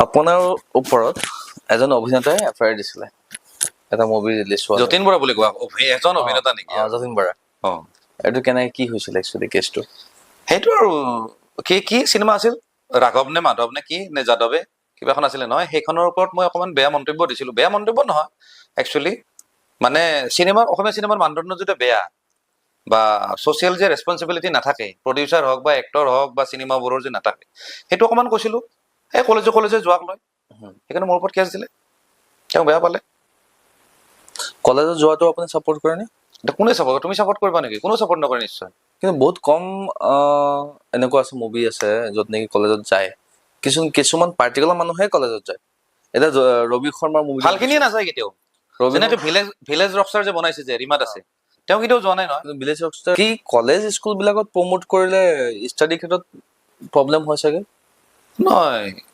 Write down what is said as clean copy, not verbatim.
আপোনাৰ ওপৰত এজন অভিনেতাই এফআইআৰ দিছিলে এটা মুভি ৰিলিজ হোৱা যতীন বৰা বুলি কোৱা এজন অভিনেতা নেকি যতীন বৰা এইটো কেনেকে কি হৈছিল একচুৱেলি কেছটো সেইটো আৰু কি চিনেমা আছিল ৰাঘৱ নে মাধৱ নে কি নে যাদৱে কিবা এখন আছিলে নহয় সেইখনৰ ওপৰত মই অকণমান বেয়া মন্তব্য দিছিলো বেয়া মন্তব্য নহয় একচুৱেলি মানে অসমীয়া চিনেমাৰ মানদণ্ড যদি বেয়া বা ছ'চিয়েল যে ৰেছপনচিবিলিটি নাথাকে প্ৰডিউচাৰ হওক বা এক্টৰ হওক বা চিনেমাবোৰৰ যে নাথাকে সেইটো অকণমান কৈছিলো এই কলেজে যোৱাক লৈ সেইকাৰণে মোৰ ওপৰত কেছ দিলে তেওঁ বেয়া পালে কলেজত যোৱাটো আপুনি ছাপোৰ্ট কৰে নে কোনে চাপৰ্ট তুমি ছাপৰ্ট কৰিবা নেকি কোনো ছাপৰ্ট নকৰে নিশ্চয় কিন্তু বহুত কম এনেকুৱা আছে মুভি আছে য'ত নেকি কলেজত যায় কিছুমান পাৰ্টিকুলাৰ মানুহে কলেজত যায় এতিয়া ৰবি শৰ্মাৰ মুভি ভালখিনিয়ে নাযায় কেতিয়াও যেনেকে ভিলেজ ৰকষ্টাৰ যে বনাইছে যে ৰিমাত আছে তেওঁ কেতিয়াও যোৱা নাই নহয় ভিলেজ ৰকষ্টাৰ কি কলেজ স্কুল বিলাকত প্ৰমোট কৰিলে ষ্টাডি ক্ষেত্ৰত প্ৰব্লেম হয় চাগে নহয়